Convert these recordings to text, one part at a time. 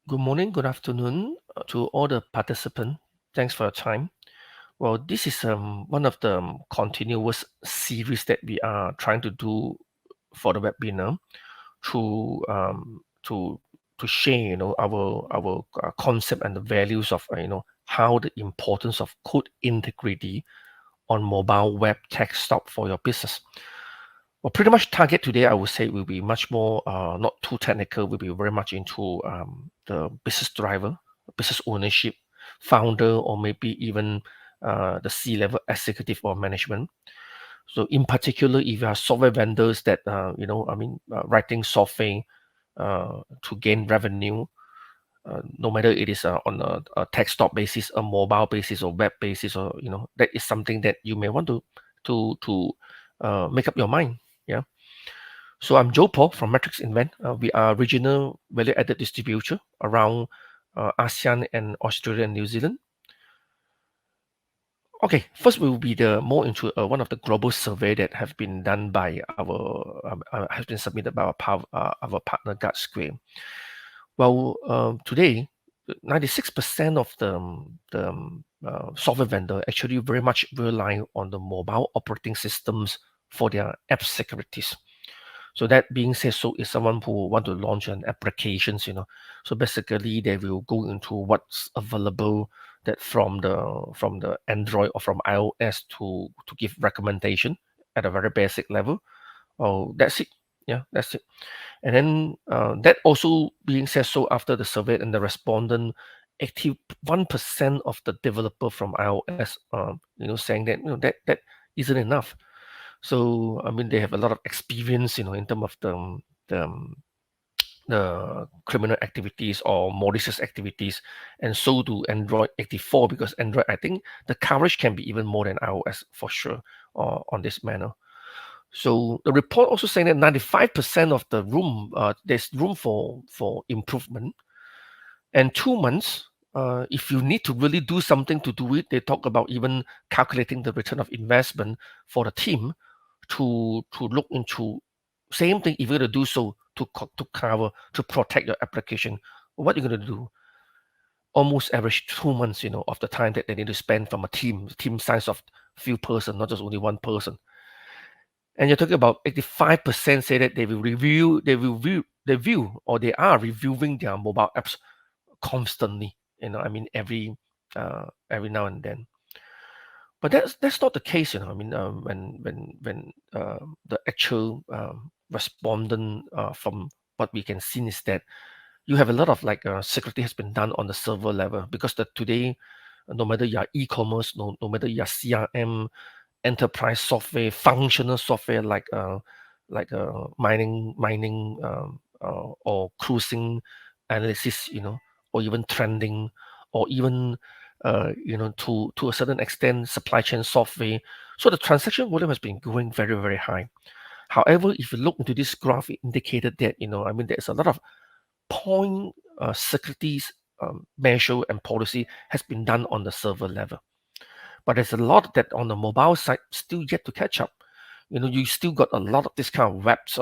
Good morning, good afternoon to all the participants. Thanks for your time. Well, this is one of the continuous series that we are trying to do for the webinar to to share, our concept and the values of how the importance of code integrity on mobile web tech stop for your business. Well, pretty much target today, I would say, will be much more not too technical. We'll be very much into the business driver, business ownership, founder, or maybe even the C-level executive or management. So, in particular, if you are software vendors that writing software to gain revenue, no matter it is on a desktop basis, a mobile basis, or web basis, or that is something that you may want to make up your mind. Yeah. So I'm Joe Paul from Matrix Invent. We are regional value-added distributor around ASEAN and Australia and New Zealand. Okay, first we will be the more into one of the global survey that have been done by has been submitted by our partner guardsquare. Well, today, 96% of the software vendor actually very much rely on the mobile operating systems for their app securities. So that being said, so if someone who want to launch an applications, so basically they will go into what's available that from the Android or from iOS to give recommendation at a very basic level. Oh, that's it. Yeah, that's it. And then that also being said, so after the survey and the respondent, 81% of the developer from iOS, saying that that isn't enough. So I mean, they have a lot of experience, in terms of the, um, the criminal activities or malicious activities, and so do Android 84 because Android, I think, the coverage can be even more than iOS for sure, on this manner. So the report also saying that 95% of the room, there's room for improvement, and 2 months. If you need to really do something to do it, they talk about even calculating the return of investment for the team to look into same thing. If you're going to do so to cover to protect your application, what you're going to do? Almost average 2 months, of the time that they need to spend from a team size of few person, not just only one person. And you're talking about 85% say that they view or they are reviewing their mobile apps constantly. I mean every now and then. But that's not the case. I mean, when the actual respondent from what we can see is that you have a lot of like security has been done on the server level because today, no matter you're e-commerce, no matter you're CRM, enterprise software, functional software like mining or cruising analysis, or even trending, or even to a certain extent supply chain software. So the transaction volume has been growing very, very high. However, if you look into this graph, it indicated that I mean there's a lot of point securities measure and policy has been done on the server level. But there's a lot that on the mobile side still yet to catch up. You still got a lot of this kind of webs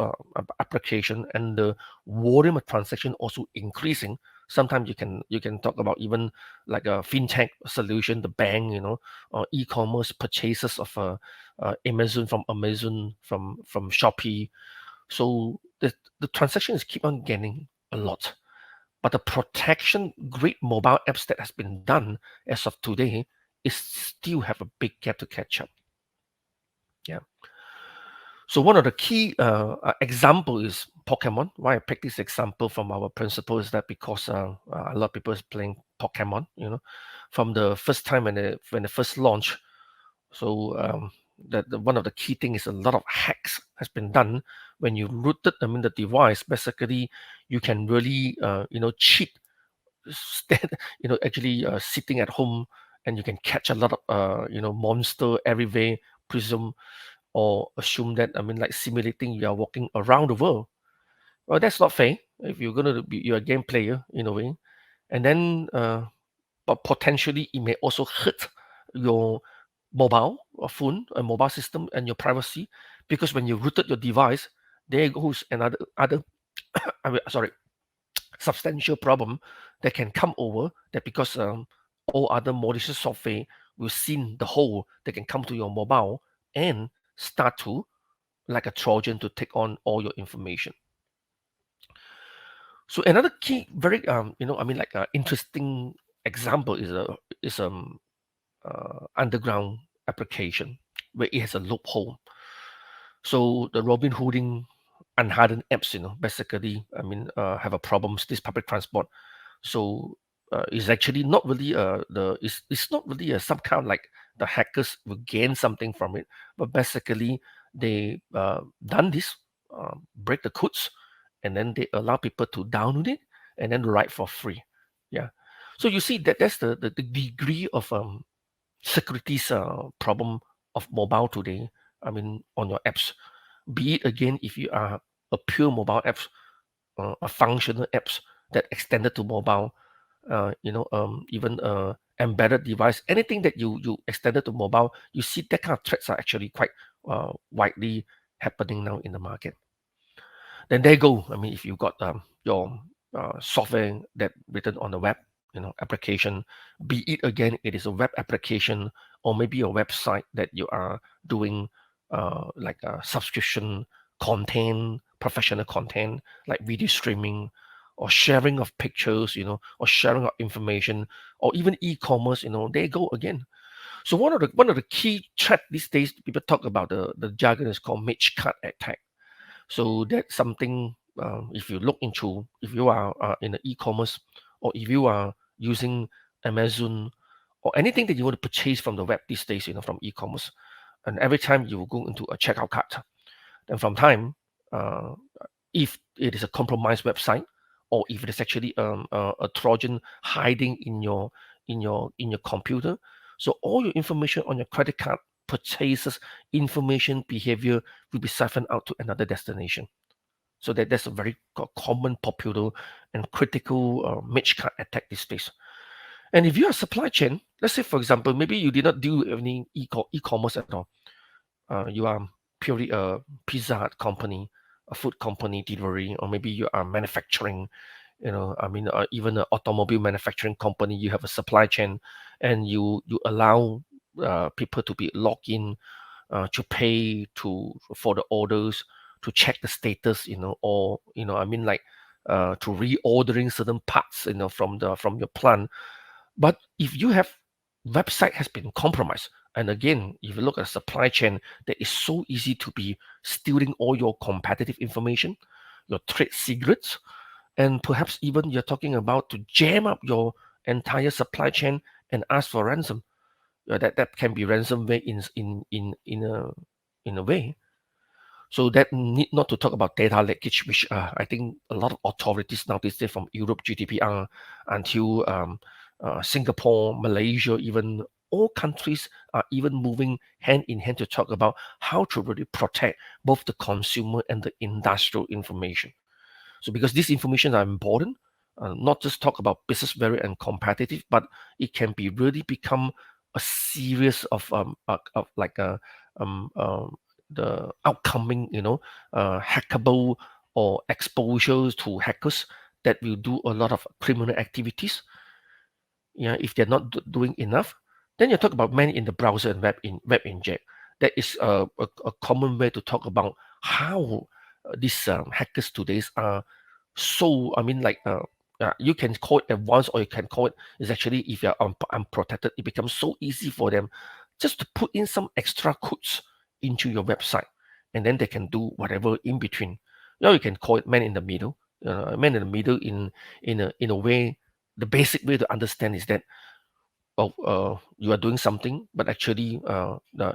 application, and the volume of transaction also increasing. Sometimes you can talk about even like a fintech solution, the bank, or e-commerce purchases of Amazon, from Shopee. So the transactions keep on gaining a lot. But the protection grade mobile apps that has been done as of today is still have a big gap to catch up. Yeah. So one of the key example is Pokemon. Why I pick this example from our principle is that because a lot of people is playing Pokemon, from the first time when they first launch. So that one of the key things is a lot of hacks has been done when you rooted them in the device. Basically, you can really cheat, stand, actually sitting at home, and you can catch a lot of monster everywhere. Presume or assume that, I mean, like simulating you are walking around the world. Well, that's not fair. If you're gonna be you're a game player in a way, and then but potentially it may also hurt your mobile or phone or mobile system and your privacy, because when you rooted your device, there goes another I mean, sorry, substantial problem that can come over that because all other malicious software will see the hole that can come to your mobile and start to like a Trojan to take on all your information. So another key, very interesting example is underground application where it has a loophole. So the Robin Hooding unhardened apps, basically, have a problem. This public transport, so it's actually not really it's not really some kind of like the hackers will gain something from it, but basically they done this, break the codes, and then they allow people to download it and then write for free. Yeah, so you see that that's the degree of securities problem of mobile today. On your apps, be it again if you are a pure mobile apps, a functional apps that extended to mobile, even embedded device, anything that you extended to mobile, you see that kind of threats are actually quite widely happening now in the market. Then there you go. If you got your software that written on the web, application, be it again, it is a web application or maybe a website that you are doing like a subscription content, professional content like video streaming or sharing of pictures, or sharing of information, or even e-commerce, there you go again. So one of the key threat these days, people talk about the jargon is called mage card attack. So that's something, if you look into, if you are in the e-commerce, or if you are using Amazon or anything that you want to purchase from the web these days, from e-commerce, and every time you go into a checkout cart, then from time, uh, if it is a compromised website, or if it is actually a Trojan hiding in your computer, so all your information on your credit card purchases, information, behavior will be siphoned out to another destination. So that's a very common, popular, and critical mage card attack these days. And if you are a supply chain, let's say for example, maybe you did not do any e-commerce at all. You are purely a pizza hut company, a food company, delivery, or maybe you are manufacturing. Even an automobile manufacturing company. You have a supply chain, and you allow people to be logged in, to pay for the orders, to check the status, or to reordering certain parts, from your plant. But if you have website has been compromised, and again, if you look at supply chain, that is so easy to be stealing all your competitive information, your trade secrets, and perhaps even you're talking about to jam up your entire supply chain and ask for ransom. That can be ransomware in a way. So that need not to talk about data leakage, which I think a lot of authorities now these days, from Europe GDPR until Singapore, Malaysia, even all countries are even moving hand in hand to talk about how to really protect both the consumer and the industrial information. So because these information are important, not just talk about business value and competitive, but it can be really become a series of like the outcoming, hackable or exposures to hackers that will do a lot of criminal activities. Yeah, if they're not doing enough, then you talk about man in the browser and web inject. That is a common way to talk about how these hackers today are so. You can call it advanced, or you can call it is actually, if you're unprotected, it becomes so easy for them just to put in some extra codes into your website, and then they can do whatever in between. You can call it man in the middle. Man in the middle in a way. The basic way to understand is that, you are doing something, but actually,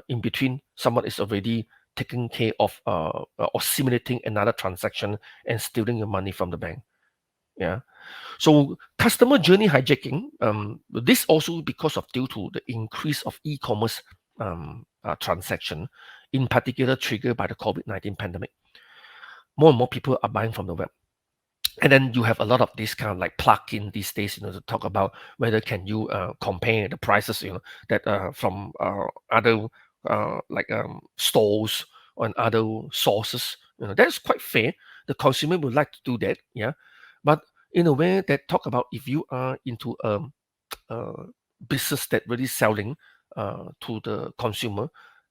in between, someone is already taking care of or simulating another transaction and stealing your money from the bank. Yeah. So customer journey hijacking, this also because of due to the increase of e-commerce transaction, in particular triggered by the COVID-19 pandemic. More and more people are buying from the web. And then you have a lot of this kind of like plug-in these days, to talk about whether can you compare the prices, that from other stores and other sources. That's quite fair. The consumer would like to do that, yeah. But in a way that talk about if you are into uh, business that really selling to the consumer,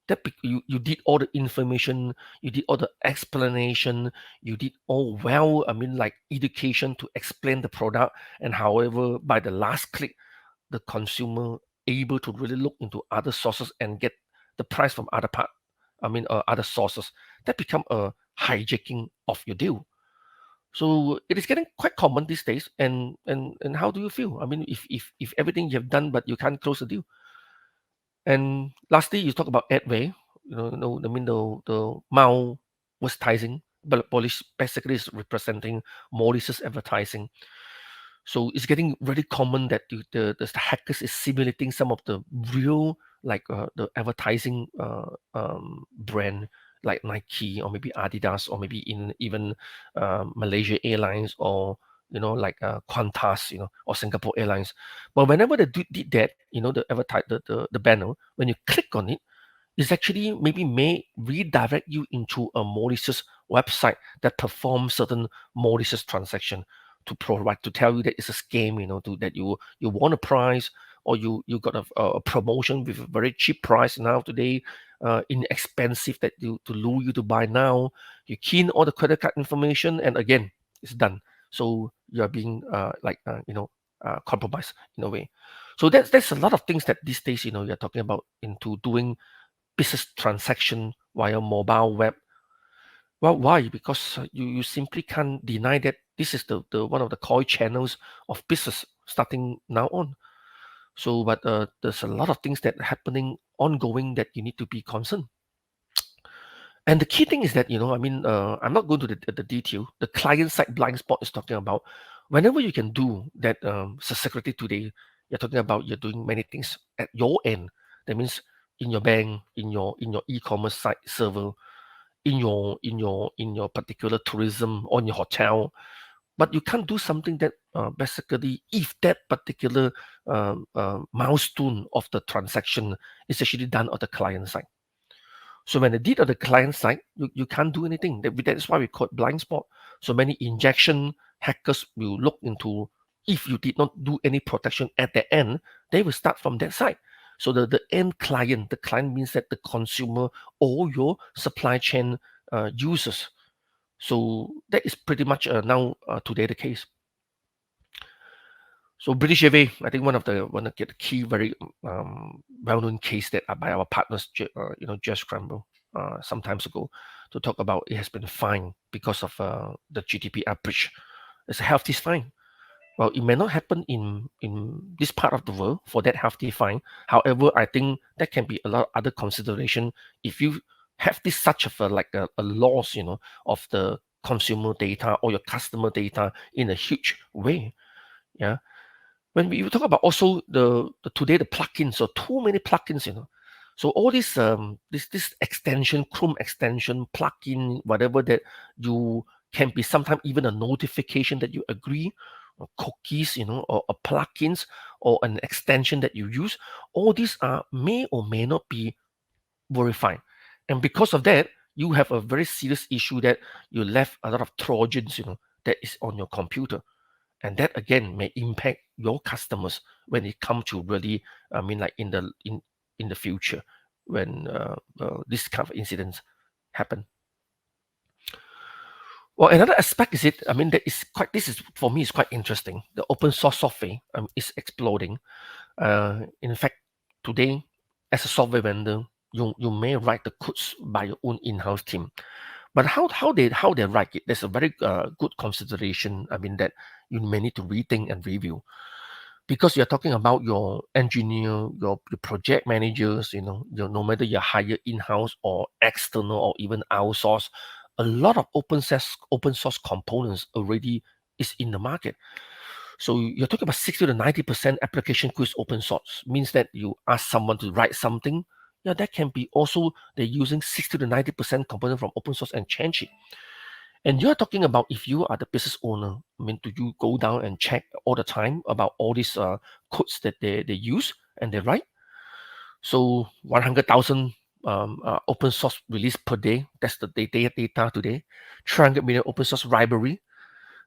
that you did all the information, you did all the explanation, you did all well, I mean like education to explain the product, and however by the last click the consumer able to really look into other sources and get the price from other part, I mean other sources, that become a hijacking of your deal. So it is getting quite common these days. And how do you feel? I mean, if everything you have done but you can't close the deal. And lastly, you talk about Adway. I mean the Mao advertising, but polish basically is representing malicious advertising. So it's getting very common that the hackers is simulating some of the real like the advertising brand like Nike or maybe Adidas or maybe in even Malaysia Airlines or like Qantas, or Singapore Airlines. But whenever they did that, the advertise the banner, when you click on it, is actually maybe may redirect you into a malicious website that performs certain malicious transaction to provide to tell you that it's a scam, that you want a price, or you got a promotion with a very cheap price now today, inexpensive that you to lure you to buy now. You key in all the credit card information, and again, it's done. So you are being compromised in a way. So that's a lot of things that these days, you're talking about into doing business transaction via mobile web. Well, why? Because you simply can't deny that this is the one of the core channels of business starting now on. So, but there's a lot of things that are happening ongoing that you need to be concerned. And the key thing is that, I mean, I'm not going to the detail. The client side blind spot is talking about whenever you can do that, security today, you're talking about you're doing many things at your end. That means in your bank, in your e-commerce site server, in your particular tourism on your hotel, but you can't do something that basically if that particular milestone of the transaction is actually done on the client side. So when they did on the client side, you can't do anything. That's why we call it blind spot. So many injection hackers will look into if you did not do any protection at the end, they will start from that side. So the end client, the client means that the consumer or your supply chain users. So that is pretty much now today the case. So British Airways, I think one of the key very well-known case that are by our partners, jscrambler, some times ago, to talk about it has been fined because of the GDPR breach. It's a hefty fine. Well, it may not happen in this part of the world for that hefty fine. However, I think that can be a lot of other consideration if you have this such of a loss, of the consumer data or your customer data in a huge way. Yeah, when we talk about also the today the plugins, so too many plugins, so all this this extension, Chrome extension, plugin, whatever that you can be sometimes even a notification that you agree, or cookies, or plugins or an extension that you use. All these are may or may not be verified, and because of that, you have a very serious issue that you left a lot of trojans, that is on your computer, and that again may impact your customers when it comes to really, I mean like in the future when this kind of incidents happen. Well, another aspect is it, I mean that is quite, this is for me is quite interesting. The open source software is exploding. In fact, today as a software vendor, you may write the codes by your own in-house team. But how they write it, there's a very good consideration. I mean that you may need to rethink and review, because you're talking about your engineer, your project managers. No matter you hire in-house or external or even outsource, a lot of open source components already is in the market. So you're talking about 60 to 90% application code is open source. Means that you ask someone to write something, yeah, that can be also they're using 60 to 90% component from open source and change it. And you're talking about if you are the business owner, I mean, do you go down and check all the time about all these codes that they use and they write? So 100,000 open source release per day. That's the data today. 300 million open source library.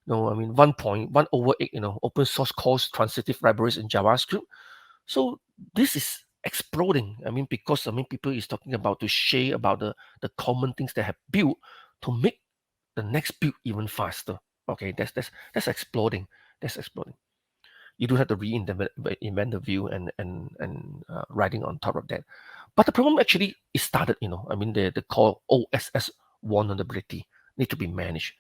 No, I mean 1.1/8, open source calls transitive libraries in JavaScript. So this is exploding. I mean, because people is talking about to share about the common things they have built to make the next build even faster. Okay, that's exploding. That's exploding. You do have to invent the view and writing on top of that. But the problem actually is started. I mean, the call OSS vulnerability need to be managed.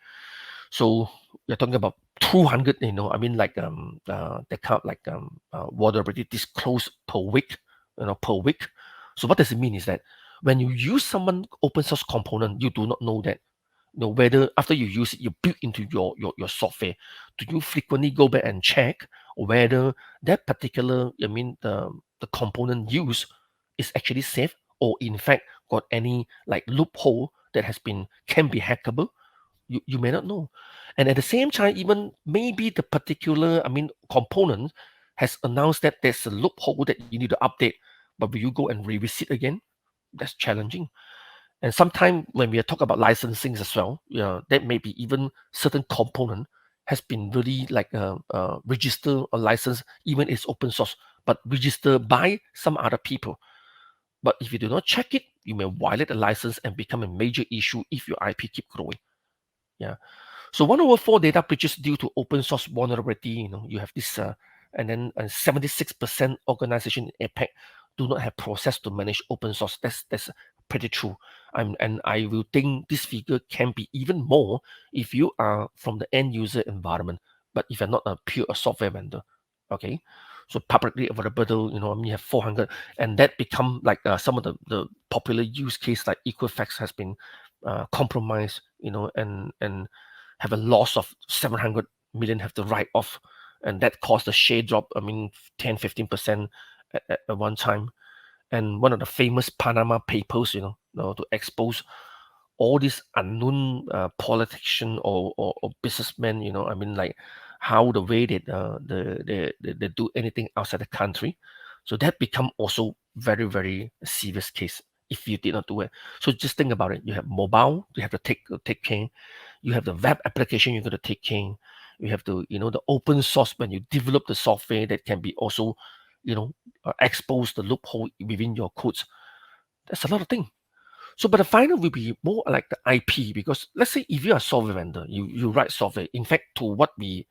So you're talking about 200, I mean, like they count like vulnerability disclosed per week, per week. So what does it mean is that when you use someone open source component, you do not know that, whether after you use it, you build into your software. Do you frequently go back and check whether that particular, I mean, the component used is actually safe, or in fact got any like loophole that can be hackable? You may not know. And at the same time, even maybe the particular, I mean, component has announced that there's a loophole that you need to update, but will you go and revisit again? That's challenging. And sometimes when we talk about licensing as well, that may be even certain component has been really like registered or licensed, even it's open source, but registered by some other people. But if you do not check it, you may violate the license and become a major issue if your IP keep growing. Yeah. So 1/4 data breaches due to open source vulnerability. You have this, and then 76% organization in APAC do not have process to manage open source. That's pretty true. And I will think this figure can be even more if you are from the end user environment, but if you're not a pure software vendor. Okay. So publicly available, I mean, you have 400, and that become like some of the popular use case like Equifax has been compromised, and have a loss of 700 million have to write off, and that caused the share drop, I mean, 10-15% at one time. And one of the famous Panama Papers, to expose all these unknown politician or businessmen, I mean, like how the way that they do anything outside the country. So that become also very, very serious case if you did not do it. So just think about it. You have mobile, you have to take care. You have the web application, you're going to take care. You have to, the open source when you develop the software that can be also, expose the loophole within your codes. That's a lot of things. So, but the final will be more like the IP, because let's say if you're a software vendor, you write software. In fact, to what we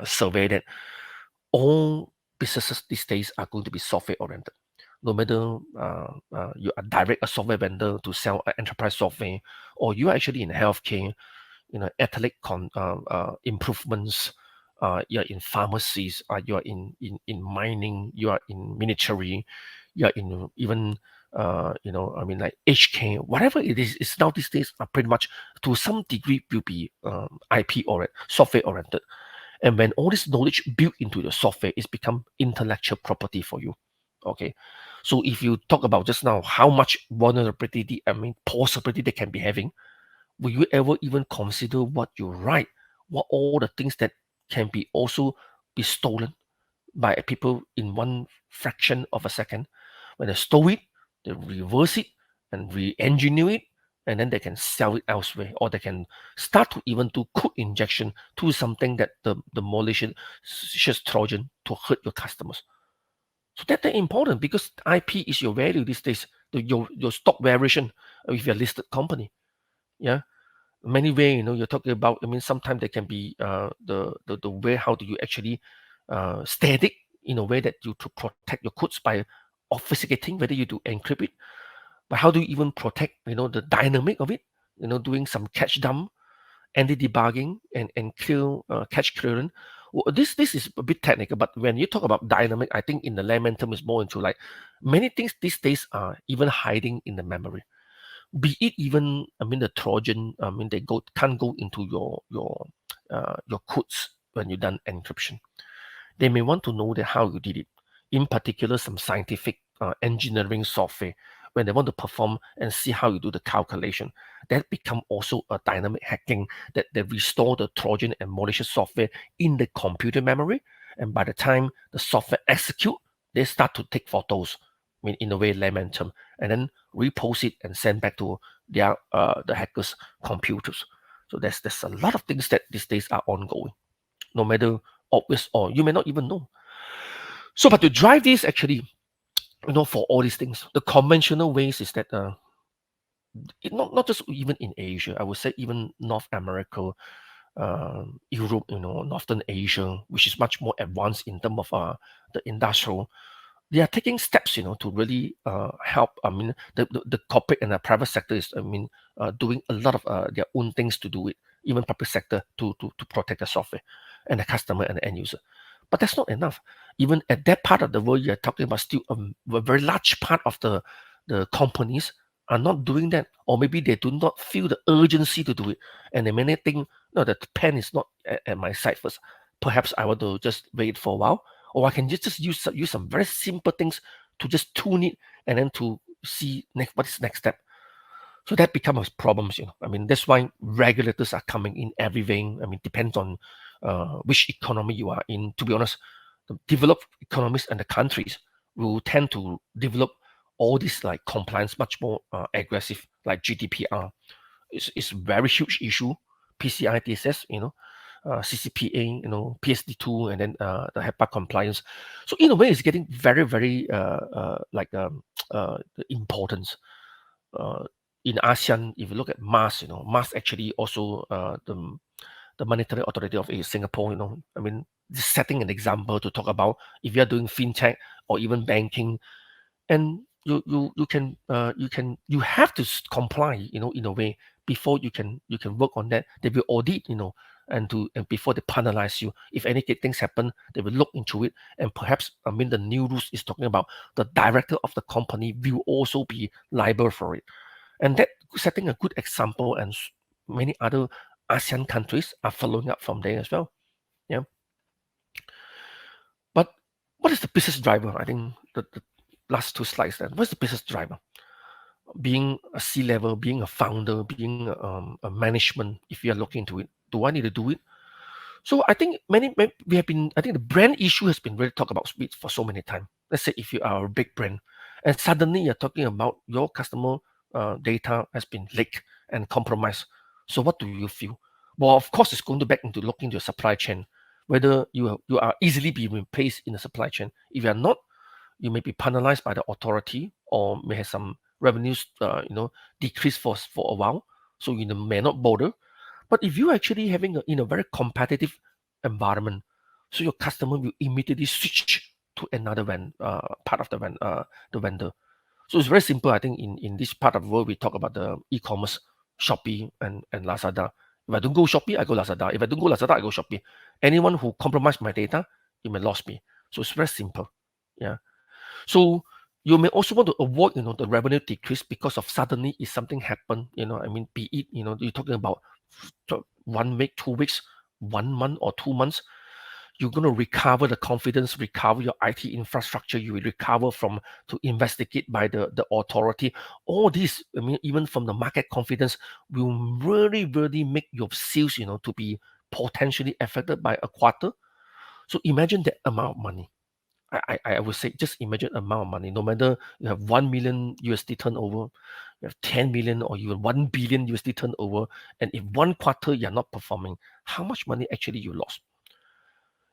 surveyed, that all businesses these days are going to be software oriented. No matter you are direct a software vendor to sell enterprise software, or you are actually in healthcare, athletic improvements, you're in pharmacies, you're in mining, you are in military, you're in even I mean, like HK, whatever it is, it's now these days are pretty much to some degree will be IP or software oriented. And when all this knowledge built into the software, it's become intellectual property for you. Okay. So if you talk about just now how much vulnerability, I mean possibility they can be having, will you ever even consider what you write? What all the things that can be also be stolen by people in one fraction of a second? When they stole it, they reverse it and re-engineer it, and then they can sell it elsewhere, or they can start to even do code injection to something that the malicious Trojan to hurt your customers. So that's important, because IP is your value these days, your stock variation if you're a listed company. Yeah, many way, you're talking about, I mean, sometimes there can be the way how do you actually static in a way that you to protect your codes by obfuscating, whether you do encrypt it, but how do you even protect, the dynamic of it, doing some catch dump, anti-debugging, and kill catch clearance. Well, this is a bit technical, but when you talk about dynamic, I think in the layman term is more into like many things these days are even hiding in the memory. Be it even, I mean, the Trojan, I mean, they can't go into your codes when you done encryption. They may want to know that how you did it. In particular, some scientific engineering software, when they want to perform and see how you do the calculation, that become also a dynamic hacking, that they restore the Trojan and malicious software in the computer memory. And by the time the software execute, they start to take photos, I mean, in a way layman term, and then repost it and send back to the hackers' computers. So there's a lot of things that these days are ongoing, no matter obvious or you may not even know. So, but to drive this actually, for all these things, the conventional ways is that not just even in Asia, I would say even North America, Europe, Northern Asia, which is much more advanced in terms of the industrial, they are taking steps, to really help. I mean, the corporate and the private sector is, doing a lot of their own things to do it. Even public sector to protect the software and the customer and the end user. But that's not enough. Even at that part of the world, you're talking about still a very large part of the companies are not doing that, or maybe they do not feel the urgency to do it, and they may think, no, the pen is not at my side first. Perhaps I want to just wait for a while, or I can just use some very simple things to just tune it and then to see what is next step. So that becomes problems. I mean, that's why regulators are coming in every vein. I mean, depends on which economy you are in. To be honest, the developed economies and the countries will tend to develop all these like compliance much more aggressive, like GDPR. It's very huge issue. PCI DSS, CCPA, PSD2, and then the HEPA compliance. So in a way, it's getting very, very the importance. Uh, in ASEAN, if you look at MAS, MAS actually also the monetary authority of Singapore, I mean, just setting an example to talk about if you're doing fintech or even banking, and you have to comply, in a way before you can work on that. They will audit, and before they penalize you. If any things happen, they will look into it, and perhaps the new rules is talking about the director of the company will also be liable for it, and that setting a good example, and many other ASEAN countries are following up from there as well. Yeah. But what is the business driver? I think the last two slides then. What's the business driver? Being a C-level, being a founder, being a management, if you are looking into it, do I need to do it? So I think we have been, I think the brand issue has been really talked about for so many times. Let's say if you are a big brand and suddenly you're talking about your customer data has been leaked and compromised. So what do you feel? Well, of course, it's going to back into looking to your supply chain, whether you are easily be replaced in the supply chain. If you are not, you may be penalized by the authority or may have some revenues, decrease for a while. So you may not bother. But if you're actually having in a very competitive environment, so your customer will immediately switch to another part of the vendor. So it's very simple. I think in this part of the world, we talk about the e-commerce, Shopee and Lazada. If I don't go Shopee, I go Lazada. If I don't go Lazada, I go Shopee. Anyone who compromise my data, you may lose me. So it's very simple. Yeah. So you may also want to avoid, the revenue decrease because of suddenly if something happen, be it, you're talking about 1 week, 2 weeks, 1 month or 2 months, you're going to recover the confidence, recover your IT infrastructure, you will recover from to investigate by the authority. All this, even from the market confidence, will really, really make your sales, to be potentially affected by a quarter. So imagine that amount of money. I would say just imagine amount of money. No matter you have 1 million USD turnover, you have 10 million or even 1 billion USD turnover, and if one quarter you're not performing, how much money actually you lost?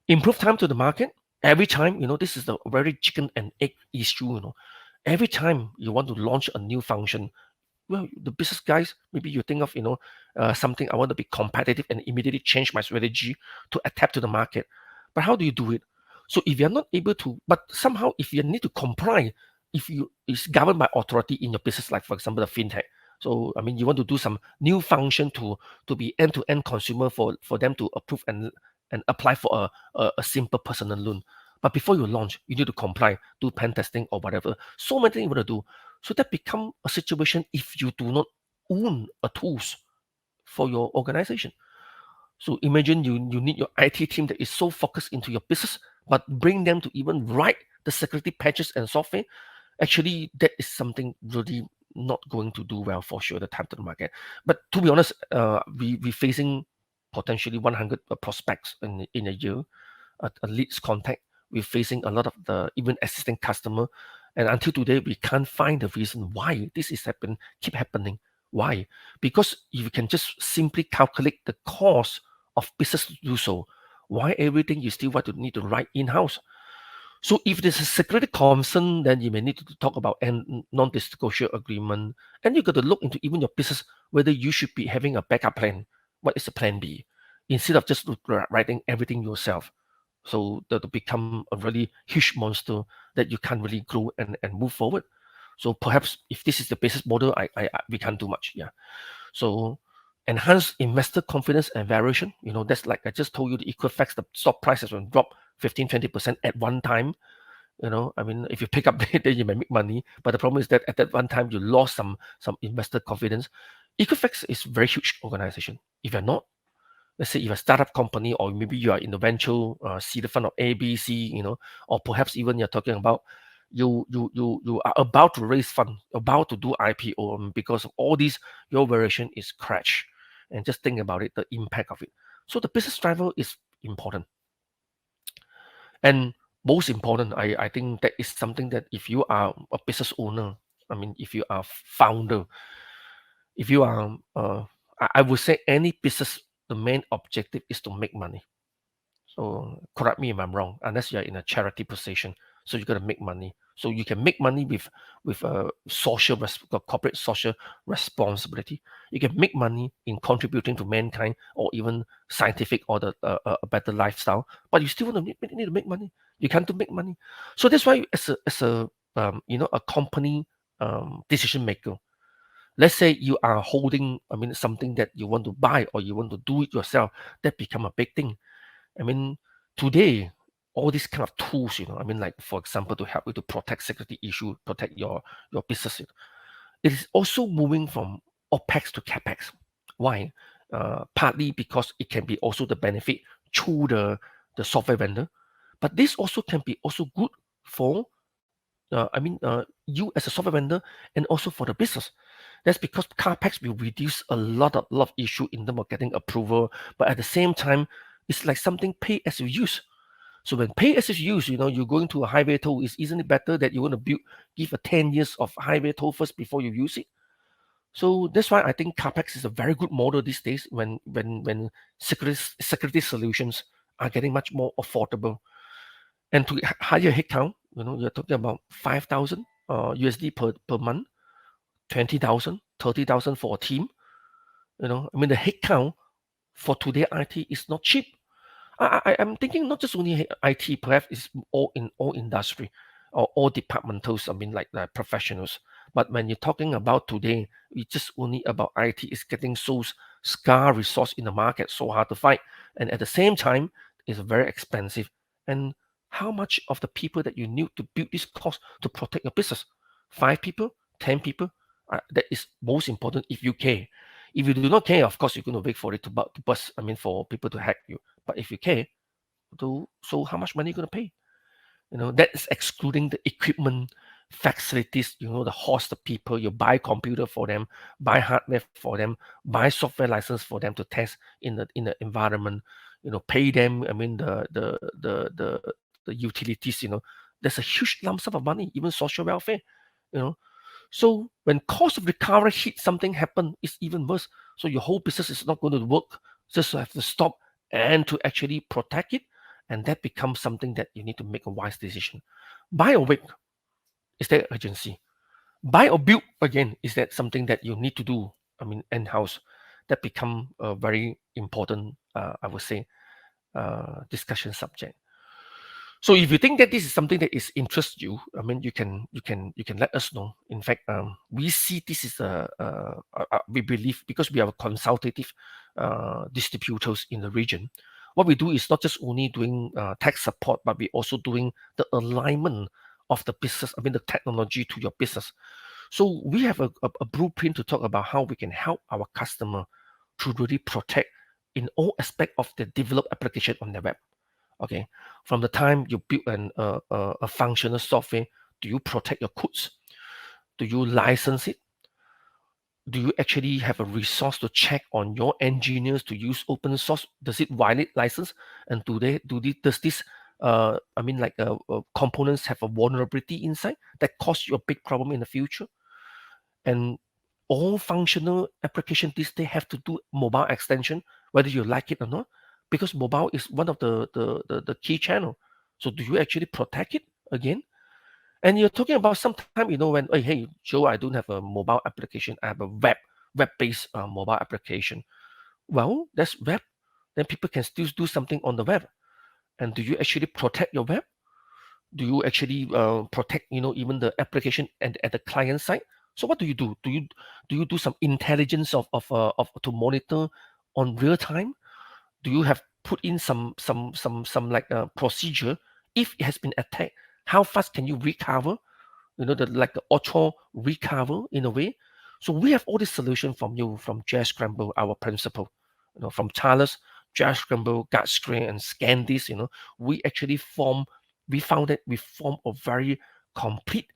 Improve time to the market. Every time, this is the very chicken and egg issue. Every time you want to launch a new function, well, the business guys, maybe you think of, something I want to be competitive and immediately change my strategy to adapt to the market. But how do you do it? So if you're not able to, but somehow if you need to comply, if you is governed by authority in your business, like for example the fintech. So you want to do some new function to be end-to-end consumer for them to approve and apply for a simple personal loan. But before you launch, you need to comply, do pen testing or whatever. So many things you want to do. So that become a situation if you do not own a tools for your organization. So imagine you need your IT team that is so focused into your business, but bring them to even write the security patches and software. Actually, that is something really not going to do well for sure, the time to the market. But to be honest, we facing potentially 100 prospects in a year, a leads contact. We're facing a lot of the even existing customer. And until today, we can't find the reason why this is keep happening. Why? Because if you can just simply calculate the cost of business to do so, why everything you still want to need to write in-house? So if there's a security concern, then you may need to talk about non-disclosure agreement, and you got to look into even your business whether you should be having a backup plan. What is the plan B? Instead of just writing everything yourself, so that to become a really huge monster that you can't really grow and move forward. So perhaps if this is the business model, we can't do much. Yeah. So enhance investor confidence and valuation. That's like I just told you the Equifax, the stock price has been dropped 15-20% at one time. I mean, if you pick up then you may make money. But the problem is that at that one time you lost some investor confidence. Equifax is a very huge organization. If you're not, let's say if you're a startup company, or maybe you are in the venture seed fund of ABC, or perhaps even you're talking about you are about to raise fund, about to do IPO, because of all these, your valuation is crashed. And just think about it, the impact of it. So the business driver is important. And most important, I think that is something that if you are a business owner, I mean, if you are founder, if you are, I would say any business, the main objective is to make money. So correct me if I'm wrong, unless you're in a charity position. So you got to make money. So you can make money with corporate social responsibility. You can make money in contributing to mankind, or even scientific, or a better lifestyle. But you still want to need to make money. You can't to make money. So that's why a company decision maker. Let's say you are holding, I mean, something that you want to buy or you want to do it yourself. That become a big thing. I mean, today, all these kind of tools, I mean, like for example, to help you to protect security issue, protect your business, it is also moving from OPEX to CAPEX. Why? Partly because it can be also the benefit through the software vendor, but this also can be also good for, you as a software vendor, and also for the business. That's because CAPEX will reduce a lot of issue in terms of getting approval, but at the same time, it's like something pay as you use. So when pay as you use, you're going to a highway toll, isn't it better that you want to give a 10 years of highway toll first before you use it? So that's why I think CAPEX is a very good model these days, when security solutions are getting much more affordable. And to hire headcount, you're talking about 5,000 USD per month, 20,000, 30,000 for a team. I mean, the headcount for today IT is not cheap. I'm thinking not just only IT, perhaps it's all in all industry or all departmentals, I mean, like professionals. But when you're talking about today, it's just only about IT is getting so scarce resource in the market, so hard to fight. And at the same time, it's very expensive. And how much of the people that you need to build this cost to protect your business? 5 people, 10 people? That is most important if you care. If you do not care, of course, you're going to wait for it to bust. I mean, for people to hack you. But if you care, so how much money are you going to pay? That's excluding the equipment, facilities, the host, the people. You buy computer for them, buy hardware for them, buy software license for them to test in the environment. Pay them. I mean, the utilities. There's a huge lump sum of money, even social welfare. You know, so when cost of recovery hit, something happen, it's even worse. So your whole business is not going to work. Just to have to stop and to actually protect it, and that becomes something that you need to make a wise decision. Buy or wait, is there urgency? Buy or build, again, is that something that you need to do? I mean, in-house. That become a very important, I would say, discussion subject. So if you think that this is something that is interests you, I mean, you can let us know. In fact, we see this is we believe, because we are consultative distributors in the region. What we do is not just only doing tech support, but we also doing the alignment of the business. I mean, the technology to your business. So we have a blueprint to talk about how we can help our customer to really protect in all aspect of the developed application on the web. Okay, from the time you build a functional software, do you protect your codes? Do you license it? Do you actually have a resource to check on your engineers to use open source? Does it violate license? And does this components have a vulnerability inside that cause you a big problem in the future? And all functional application these days have to do mobile extension, whether you like it or not, because mobile is one of the key channel. So do you actually protect it again? And you're talking about sometime, when, hey, Joe, I don't have a mobile application. I have a web-based mobile application. Well, that's web. Then people can still do something on the web. And do you actually protect your web? Do you actually protect, even the application and at the client side? So what do you do? Do you do some intelligence of to monitor on real time? Do you have put in some like procedure if it has been attacked? How fast can you recover? The auto recover in a way. So we have all this solution from you, from jscrambler, our principal, from thales, jscrambler, guardsquare, and scantist. We found that we form a very complete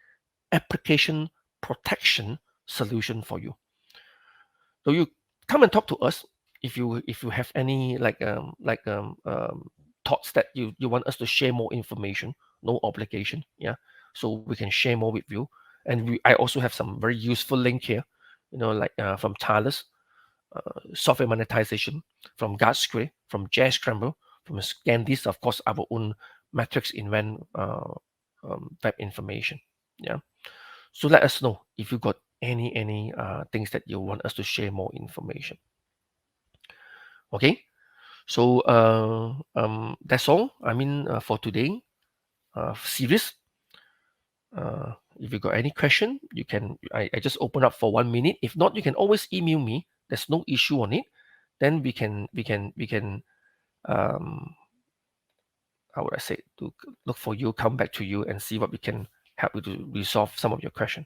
application protection solution for you. So you come and talk to us if you have any thoughts that you want us to share more information. No obligation, yeah. So we can share more with you, and I also have some very useful link here, from thales, software monetization, from guardsquare, from jscrambler, from scantist, of course, our own metrics event web information, yeah. So let us know if you got any things that you want us to share more information. Okay, so that's all. I mean, for today series. If you got any question, you can. I just open up for 1 minute. If not, you can always email me. There's no issue on it. Then we can how would I say, to look for you, come back to you, and see what we can help you to resolve some of your question.